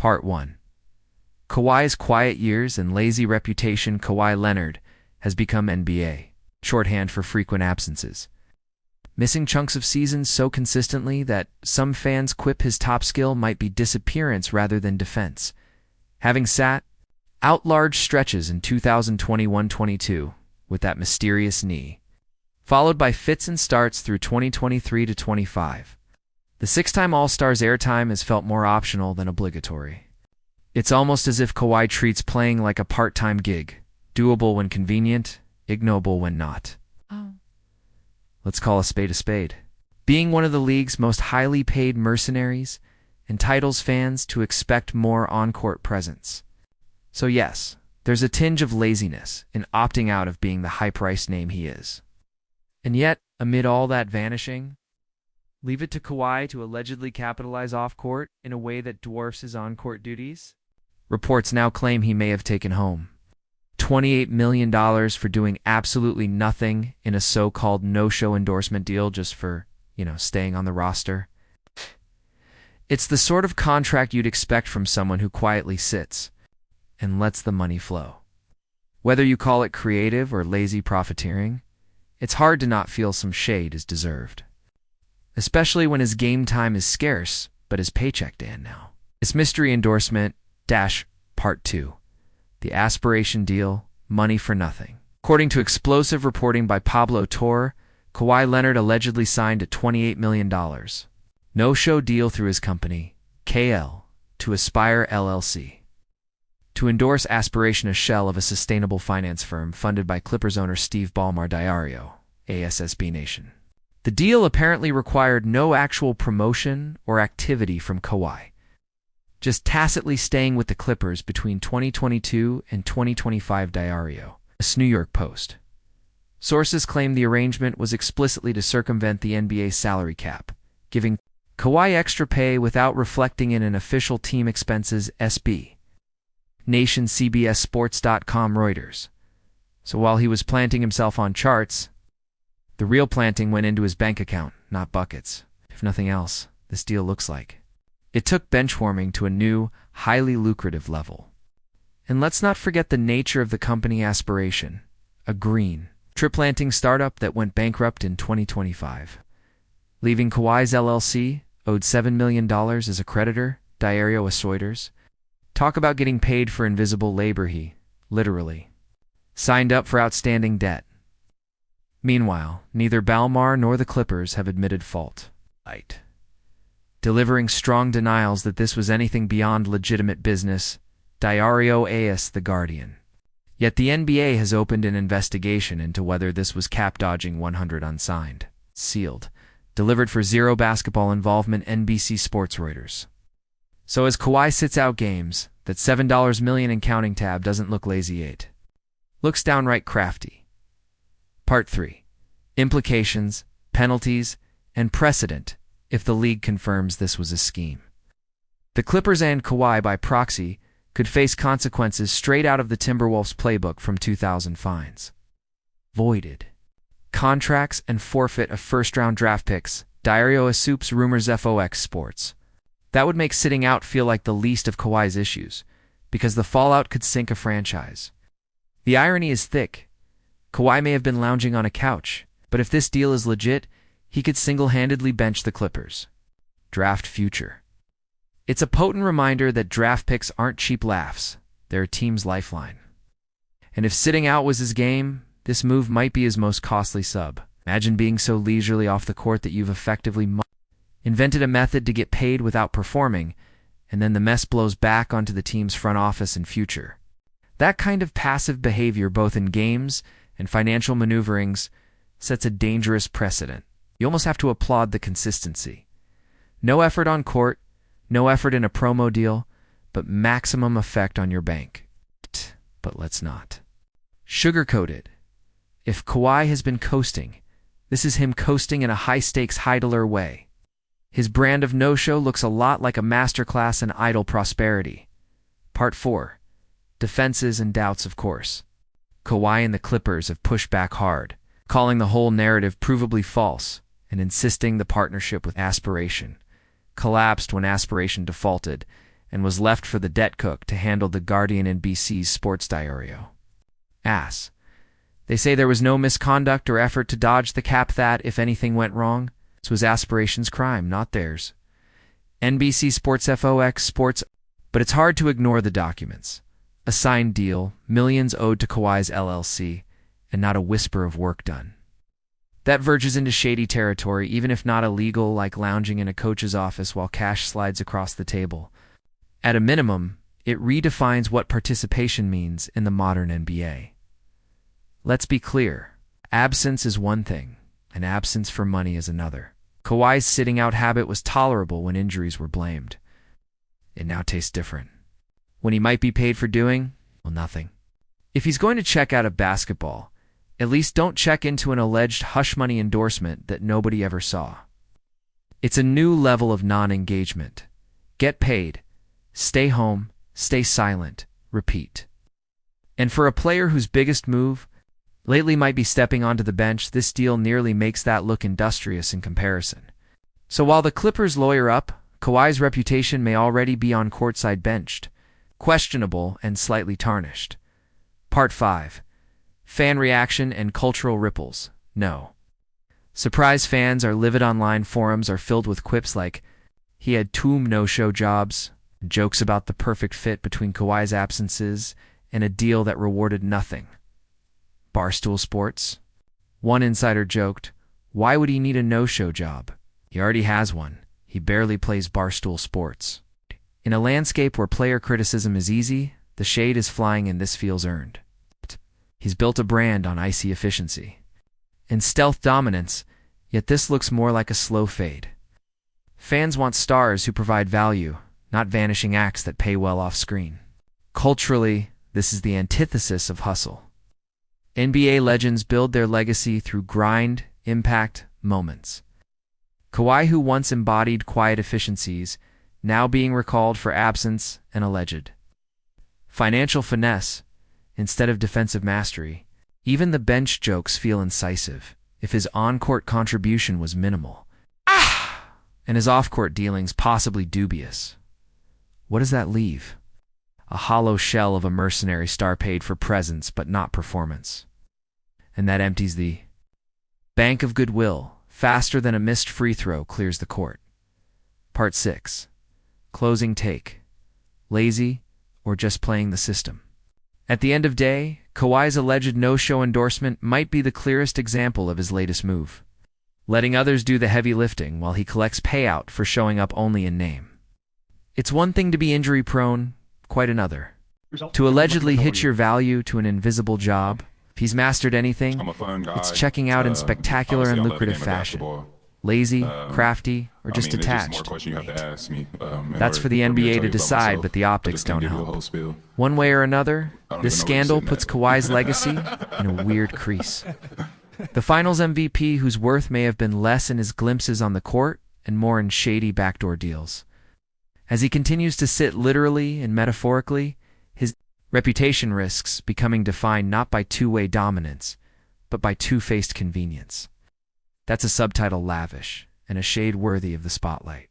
Part 1. Kawhi's quiet years and lazy reputation. Kawhi Leonard has become NBA shorthand for frequent absences, missing chunks of seasons so consistently that some fans quip his top skill might be disappearance rather than defense, having sat out large stretches in 2021-22 with that mysterious knee, followed by fits and starts through 2023 to 25. The six-time All-Star's airtime has felt more optional than obligatory. It's almost as if Kawhi treats playing like a part-time gig, doable when convenient, ignoble when not. Let's call a spade a spade. Being one of the league's most highly paid mercenaries entitles fans to expect more on-court presence. So yes, there's a tinge of laziness in opting out of being the high-priced name he is. And yet, amid all that vanishing, leave it to Kawhi to allegedly capitalize off-court in a way that dwarfs his on-court duties? Reports now claim he may have taken home $28 million for doing absolutely nothing in a so-called no-show endorsement deal just for, staying on the roster. It's the sort of contract you'd expect from someone who quietly sits and lets the money flow. Whether you call it creative or lazy profiteering, it's hard to not feel some shade is deserved. Especially when his game time is scarce, but his paycheck Dan now. This mystery endorsement Part 2. The aspiration deal, money for nothing. According to explosive reporting by Pablo Torre, Kawhi Leonard allegedly signed a $28 million no-show deal through his company, KL, to Aspire LLC, to endorse Aspiration, a shell of a sustainable finance firm funded by Clippers owner Steve Ballmer. Diario, ASSB Nation. The deal apparently required no actual promotion or activity from Kawhi, just tacitly staying with the Clippers between 2022 and 2025. Diario, New York Post. Sources claim the arrangement was explicitly to circumvent the NBA salary cap, giving Kawhi extra pay without reflecting in an official team expenses. SB Nation, CBSSports.com, Reuters. So while he was planting himself on charts, the real planting went into his bank account, not buckets. If nothing else, this deal looks like it took benchwarming to a new, highly lucrative level. And let's not forget the nature of the company Aspiration, a green, tree-planting startup that went bankrupt in 2025, leaving Kawhi's LLC owed $7 million as a creditor. Diario Reuters. Talk about getting paid for invisible labor. He, literally, signed up for outstanding debt. Meanwhile, neither Ballmer nor the Clippers have admitted fault, delivering strong denials that this was anything beyond legitimate business. Diario AS The Guardian. Yet the NBA has opened an investigation into whether this was cap-dodging. 100 unsigned, sealed, delivered for zero basketball involvement. NBC Sports. Reuters. So as Kawhi sits out games, that $7 million and counting tab doesn't look lazy. It looks downright crafty. Part 3. Implications, penalties, and precedent if the league confirms this was a scheme. The Clippers and Kawhi by proxy could face consequences straight out of the Timberwolves playbook from 2000 fines, voided contracts, and forfeit of first-round draft picks. Diario Soups Rumors FOX Sports. That would make sitting out feel like the least of Kawhi's issues, because the fallout could sink a franchise. The irony is thick. Kawhi may have been lounging on a couch, but if this deal is legit, he could single-handedly bench the Clippers. Draft future. It's a potent reminder that draft picks aren't cheap laughs. They're a team's lifeline. And if sitting out was his game, this move might be his most costly sub. Imagine being so leisurely off the court that you've effectively invented a method to get paid without performing, and then the mess blows back onto the team's front office and future. That kind of passive behavior, both in games and financial maneuverings, sets a dangerous precedent. You almost have to applaud the consistency. No effort on court, no effort in a promo deal, but maximum effect on your bank. But let's not sugarcoat it. If Kawhi has been coasting, this is him coasting in a high-stakes, high-dollar way. His brand of no-show looks a lot like a masterclass in idle prosperity. Part 4. Defenses and doubts, of course. Kawhi and the Clippers have pushed back hard, calling the whole narrative provably false and insisting the partnership with Aspiration collapsed when Aspiration defaulted and was left for the debt cook to handle the Guardian and BC's sports diario. Ass. They say there was no misconduct or effort to dodge the cap that, if anything went wrong, this was Aspiration's crime, not theirs. NBC Sports FOX Sports, but it's hard to ignore the documents. A signed deal, millions owed to Kawhi's LLC, and not a whisper of work done. That verges into shady territory, even if not illegal, like lounging in a coach's office while cash slides across the table. At a minimum, it redefines what participation means in the modern NBA. Let's be clear, absence is one thing, and absence for money is another. Kawhi's sitting out habit was tolerable when injuries were blamed. It now tastes different. When he might be paid for doing, well, nothing. If he's going to check out of basketball, at least don't check into an alleged hush money endorsement that nobody ever saw. It's a new level of non-engagement. Get paid, stay home, stay silent, repeat. And for a player whose biggest move lately might be stepping onto the bench, this deal nearly makes that look industrious in comparison. So while the Clippers lawyer up, Kawhi's reputation may already be on courtside benched, questionable and slightly tarnished. Part 5. Fan reaction and cultural ripples. No. Surprise fans are livid. Online forums are filled with quips like, he had 2 no-show jobs, jokes about the perfect fit between Kawhi's absences, and a deal that rewarded nothing. Barstool Sports. One insider joked, why would he need a no-show job? He already has one. He barely plays Barstool Sports. In a landscape where player criticism is easy, the shade is flying and this feels earned. He's built a brand on icy efficiency and stealth dominance, yet this looks more like a slow fade. Fans want stars who provide value, not vanishing acts that pay well off screen. Culturally, this is the antithesis of hustle. NBA legends build their legacy through grind, impact, moments. Kawhi, who once embodied quiet efficiencies, now being recalled for absence and alleged financial finesse instead of defensive mastery. Even the bench jokes feel incisive, if his on-court contribution was minimal. And his off-court dealings possibly dubious. What does that leave? A hollow shell of a mercenary star paid for presence but not performance. And that empties the bank of goodwill faster than a missed free throw clears the court. Part 6. Closing take. Lazy or just playing the system? At the end of day, Kawhi's alleged no-show endorsement might be the clearest example of his latest move. Letting others do the heavy lifting while he collects payout for showing up only in name. It's one thing to be injury-prone, quite another. To allegedly hitch your value to an invisible job, if he's mastered anything, it's checking out in spectacular and lucrative fashion. Lazy, crafty, or just attached. That's for the NBA to decide, but the optics don't help. One way or another, this scandal puts Kawhi's legacy in a weird crease. The Finals MVP, whose worth may have been less in his glimpses on the court and more in shady backdoor deals. As he continues to sit literally and metaphorically, his reputation risks becoming defined not by two-way dominance, but by two-faced convenience. That's a subtitle lavish and a shade worthy of the spotlight.